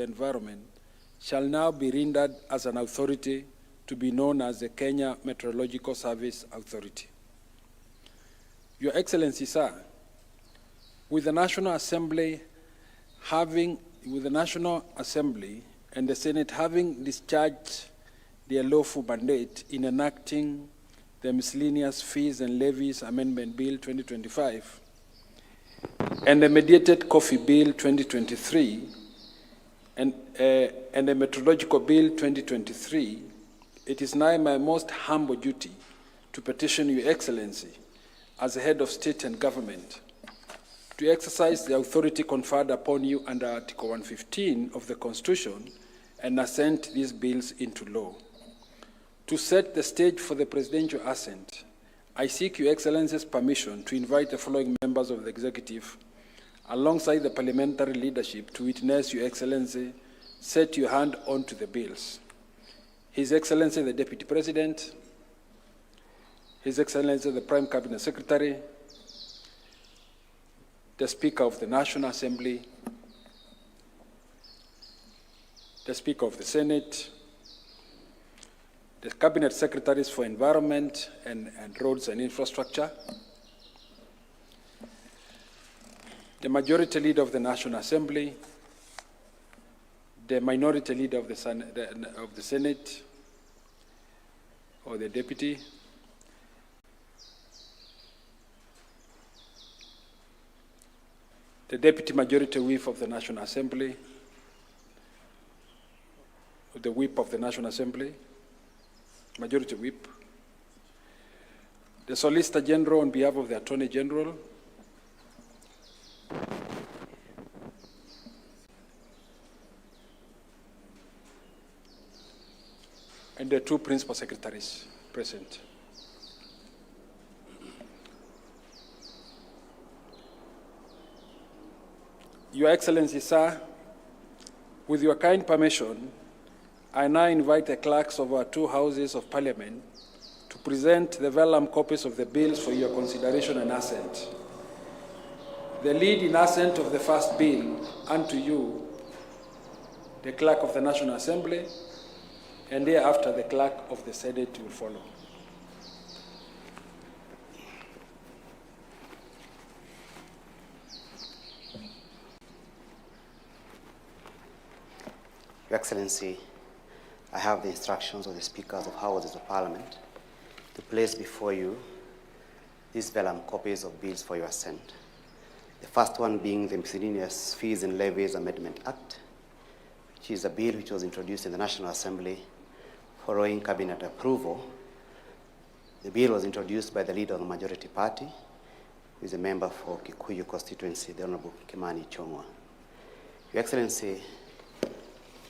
Environment shall now be rendered as an authority to be known as the Kenya Meteorological Service Authority. Your Excellency, sir, with the National Assembly and the Senate having discharged their lawful mandate in enacting the Miscellaneous Fees and Levies Amendment Bill 2025 and the Mediated Coffee Bill 2023 and the Meteorological Bill 2023, it is now my most humble duty to petition Your Excellency as the head of state and government to exercise the authority conferred upon you under Article 115 of the Constitution and assent these bills into law. To set the stage for the presidential assent, I seek Your Excellency's permission to invite the following members of the executive alongside the parliamentary leadership to witness Your Excellency set your hand onto the bills. His Excellency the Deputy President, His Excellency the Prime Cabinet Secretary, the Speaker of the National Assembly, the Speaker of the Senate, the Cabinet Secretaries for Environment and Roads and Infrastructure, the Majority Leader of the National Assembly, the Minority Leader of the Senate, or the Deputy, the Deputy Majority Whip of the National Assembly, the Whip of the National Assembly, Majority Whip, the Solicitor General on behalf of the Attorney General, and the two Principal Secretaries present. Your Excellency, sir, with your kind permission, I now invite the clerks of our two houses of Parliament to present the vellum copies of the bills for your consideration and assent. The lead in assent of the first bill unto you, the Clerk of the National Assembly, and thereafter the Clerk of the Senate will follow. Your Excellency, I have the instructions of the Speakers of Houses of Parliament to place before you these vellum copies of bills for your assent. The first one being the Miscellaneous Fees and Levies Amendment Act, which is a bill which was introduced in the National Assembly following Cabinet approval. The bill was introduced by the leader of the majority party, who is a member for Kikuyu constituency, the Honorable Kimani Ichung'wah. Your Excellency,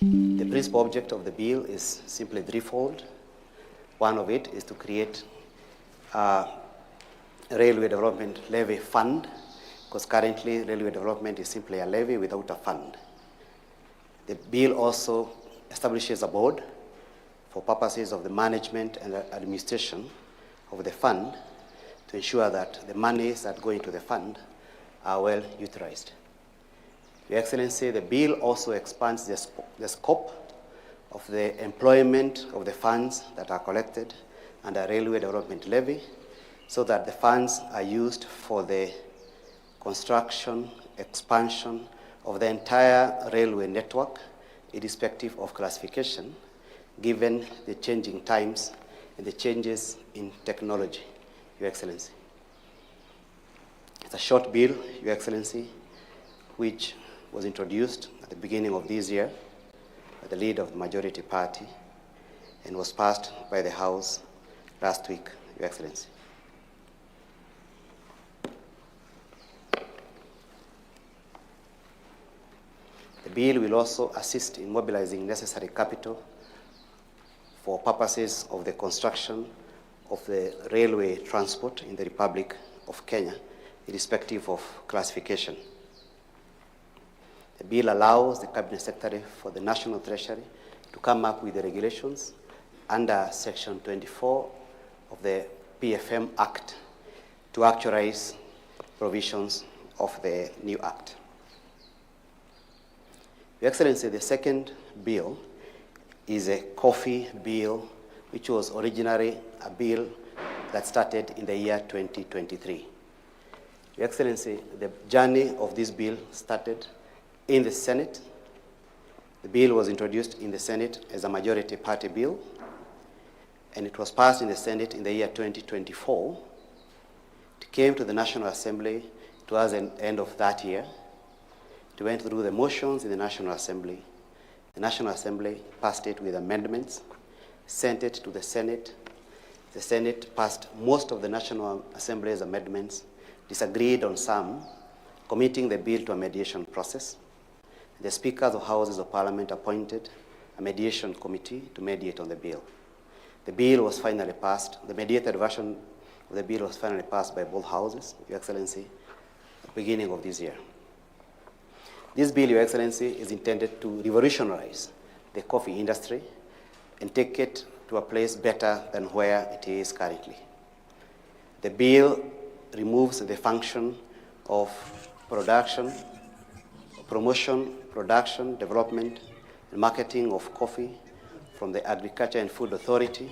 the principal object of the bill is simply threefold. One of it is to create a railway development levy fund, because currently railway development is simply a levy without a fund. The bill also establishes a board for purposes of the management and the administration of the fund to ensure that the monies that go into the fund are well utilized. Your Excellency, the bill also expands the scope of the employment of the funds that are collected under railway development levy, so that the funds are used for the construction, expansion of the entire railway network, irrespective of classification, given the changing times and the changes in technology, Your Excellency. It's a short bill, Your Excellency, which was introduced at the beginning of this year by the leader of the majority party and was passed by the House last week, Your Excellency. The bill will also assist in mobilizing necessary capital for purposes of the construction of the railway transport in the Republic of Kenya, irrespective of classification. The bill allows the Cabinet Secretary for the National Treasury to come up with the regulations under Section 24 of the PFM Act to actualize provisions of the new Act. Your Excellency, the second bill is a coffee bill, which was originally a bill that started in the year 2023. Your Excellency, the journey of this bill started in the Senate. The bill was introduced in the Senate as a majority party bill, and it was passed in the Senate in the year 2024. It came to the National Assembly towards the end of that year. It went through the motions in the National Assembly. The National Assembly passed it with amendments, sent it to the Senate. The Senate passed most of the National Assembly's amendments, disagreed on some, committing the bill to a mediation process. The Speakers of Houses of Parliament appointed a mediation committee to mediate on the bill. The bill was finally passed. The mediated version of the bill was finally passed by both houses, Your Excellency, at the beginning of this year. This bill, Your Excellency, is intended to revolutionize the coffee industry and take it to a place better than where it is currently. The bill removes the function of production, promotion, production, development, and marketing of coffee from the Agriculture and Food Authority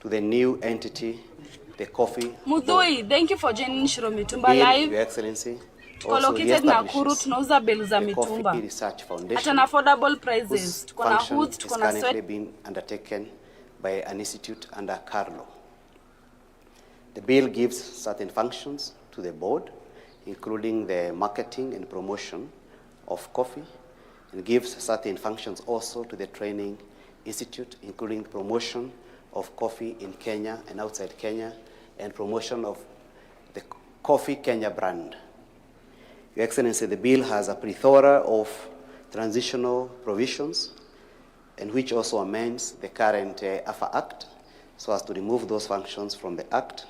to the new entity, the Coffee Board. Thank you for joining Shiro Mitumba Live. Your Excellency, also reestablishes the Coffee Research Foundation, at an affordable prices. whose function is currently being undertaken by an institute under Carlo. The bill gives certain functions to the board, including the marketing and promotion of coffee, and gives certain functions also to the training institute, including promotion of coffee in Kenya and outside Kenya, and promotion of the Coffee Kenya brand. Your Excellency, the bill has a plethora of transitional provisions, and which also amends the current AFA Act, so as to remove those functions from the Act.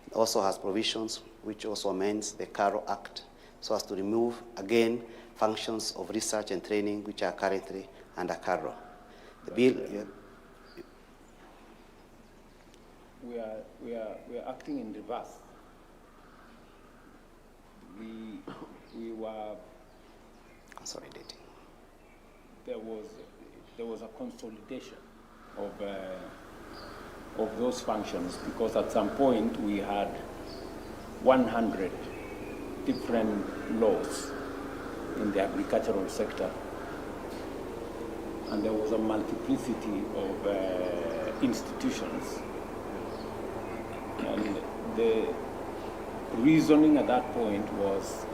It also has provisions which also amends the CARO Act, so as to remove, again, functions of research and training which are currently under CARO. The bill... We are acting in reverse. We were consolidating. There was a consolidation of those functions, because at some point we had 100 different laws in the agricultural sector, and there was a multiplicity of institutions. And the reasoning at that point was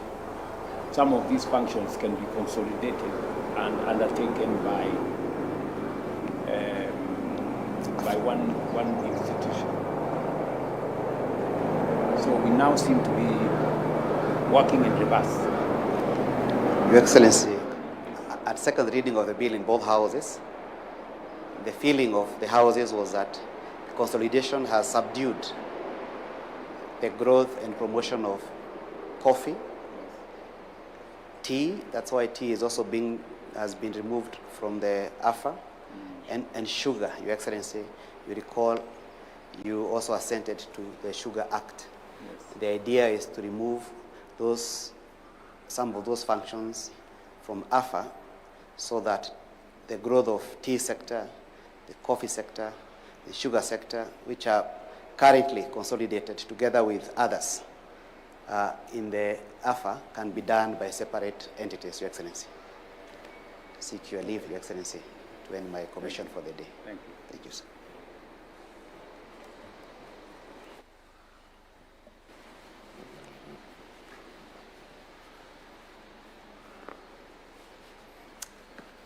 some of these functions can be consolidated and undertaken by one institution. So we now seem to be working in reverse. Your Excellency, at second reading of the bill in both houses, the feeling of the houses was that the consolidation has subdued the growth and promotion of coffee, tea. That's why tea is also has been removed from the AFA, and sugar. Your Excellency, you recall you also assented to the Sugar Act. Yes. The idea is to remove some of those functions from AFA, so that the growth of tea sector, the coffee sector, the sugar sector, which are currently consolidated together with others in the AFA, can be done by separate entities, Your Excellency. Seek your leave, Your Excellency, to end my commission for the day. Thank you. Thank you, sir.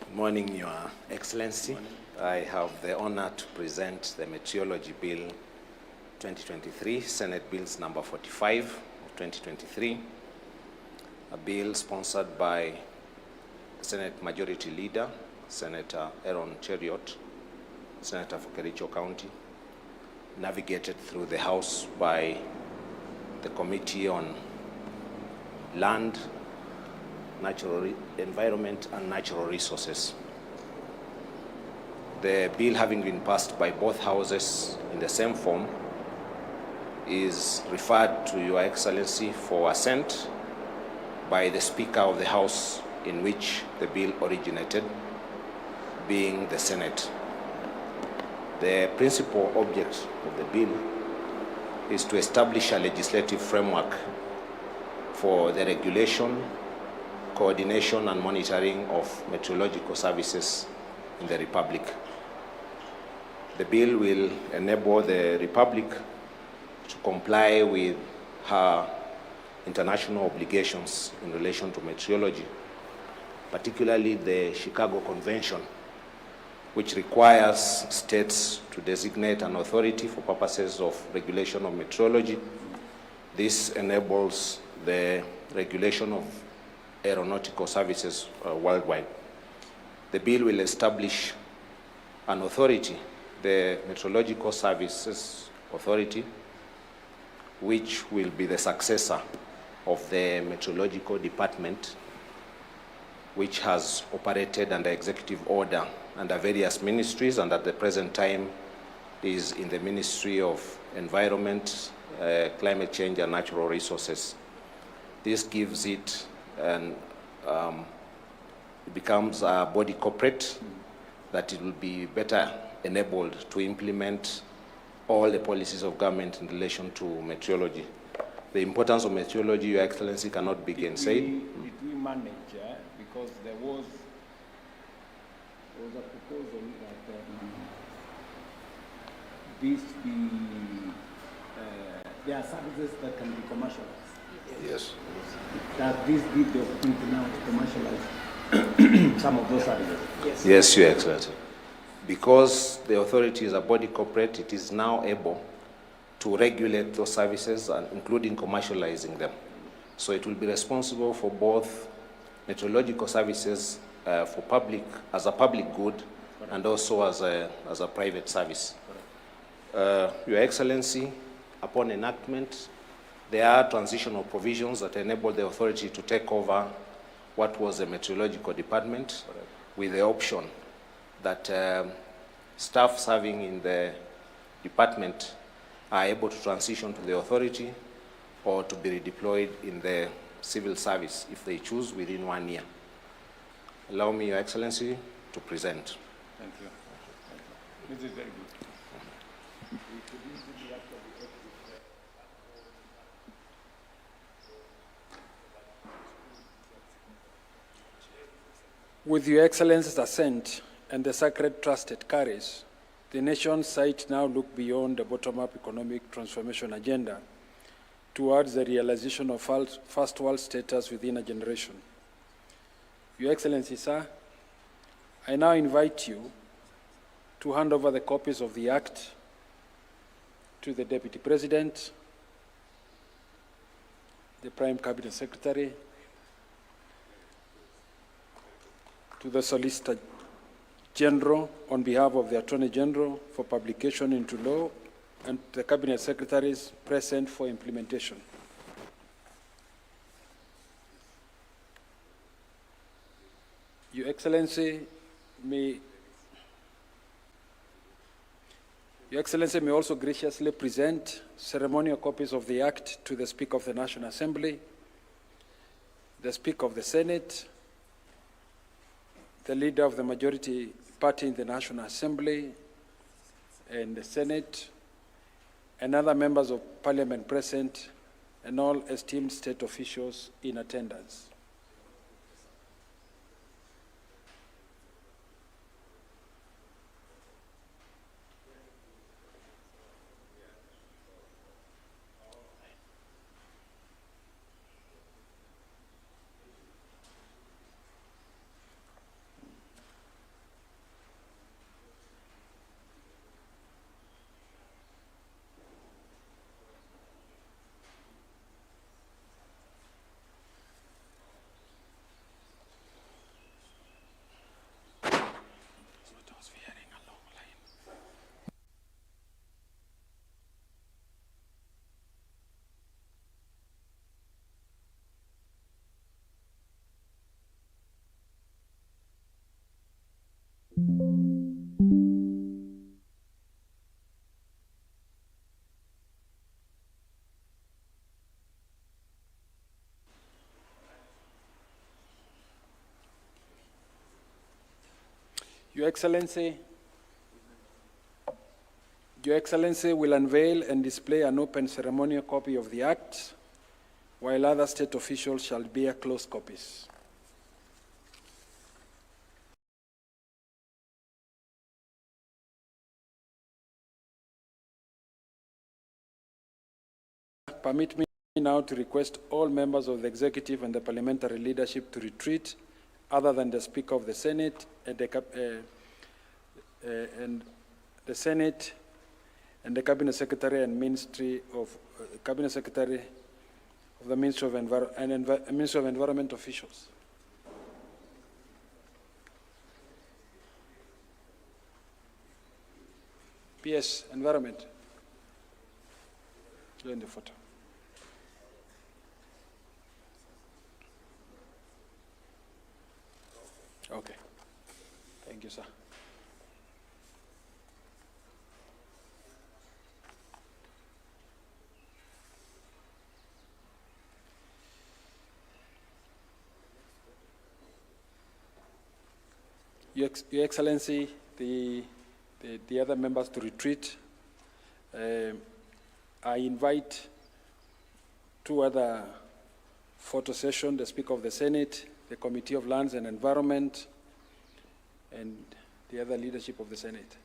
Good morning, Your Excellency. Morning. I have the honor to present the Meteorology Bill 2023, Senate Bills number 45 of 2023, a bill sponsored by Senate Majority Leader, Senator Aaron Cheriot, Senator for Kericho County, navigated through the House by the Committee on Land, Natural Environment and Natural Resources. The bill, having been passed by both houses in the same form, is referred to Your Excellency for assent by the Speaker of the House in which the bill originated, being the Senate. The principal object of the bill is to establish a legislative framework for the regulation, coordination, and monitoring of meteorological services in the Republic. The bill will enable the Republic to comply with her international obligations in relation to meteorology, particularly the Chicago Convention, which requires states to designate an authority for purposes of regulation of meteorology. This enables the regulation of aeronautical services worldwide. The bill will establish an authority, the Meteorological Services Authority, which will be the successor of the Meteorological Department, which has operated under executive order under various ministries, and at the present time is in the Ministry of Environment, Climate Change, and Natural Resources. This gives it and it becomes a body corporate that it will be better enabled to implement all the policies of government in relation to meteorology. The importance of meteorology, Your Excellency, cannot be gainsaid. Did we manage, because there was a proposal that this be, there are services that can be commercialized. Yes. That this give the opportunity now to commercialize some of those services. Yes, yes, Your Excellency. Because the authority is a body corporate, it is now able to regulate those services, and including commercializing them. So it will be responsible for both meteorological services for public, as a public good, and also as a private service. Your Excellency, upon enactment, there are transitional provisions that enable the authority to take over what was the meteorological department, with the option that staff serving in the department are able to transition to the authority or to be redeployed in the civil service if they choose within 1 year. Allow me, Your Excellency, to present. Thank you. This is very good. With Your Excellency's assent and the sacred trust it carries, the nation's sight now look beyond the bottom-up economic transformation agenda towards the realization of first world status within a generation. Your Excellency, sir, I now invite you to hand over the copies of the Act to the Deputy President, the Prime Cabinet Secretary, to the Solicitor General on behalf of the Attorney General for publication into law, and the Cabinet Secretaries present for implementation. Your Excellency may also graciously present ceremonial copies of the Act to the Speaker of the National Assembly, the Speaker of the Senate, the Leader of the Majority Party in the National Assembly and the Senate, and other members of Parliament present, and all esteemed state officials in attendance. Your Excellency will unveil and display an open ceremonial copy of the Act, while other state officials shall bear closed copies. Permit me now to request all members of the executive and the parliamentary leadership to retreat, other than the Speaker of the Senate and the Cabinet Secretary and Ministry of Cabinet Secretary of the Ministry of Ministry of Environment officials. PS, Environment. Join the photo. Okay. Thank you, sir. Your Excellency, the other members to retreat. I invite two other photo sessions, the Speaker of the Senate, the Committee of Lands and Environment, and the other leadership of the Senate.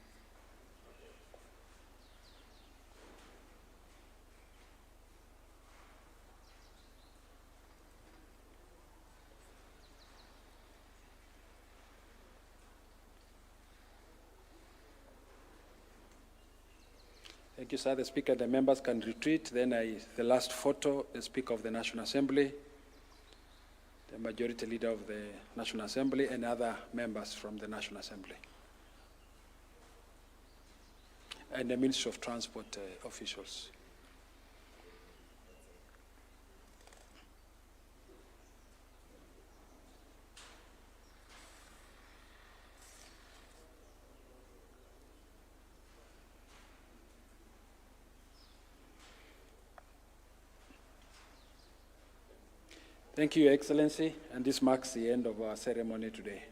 Thank you, sir. The Speaker and the members can retreat. Then the last photo, the Speaker of the National Assembly, the Majority Leader of the National Assembly, and other members from the National Assembly, and the Ministry of Transport officials. Thank you, Your Excellency, and this marks the end of our ceremony today.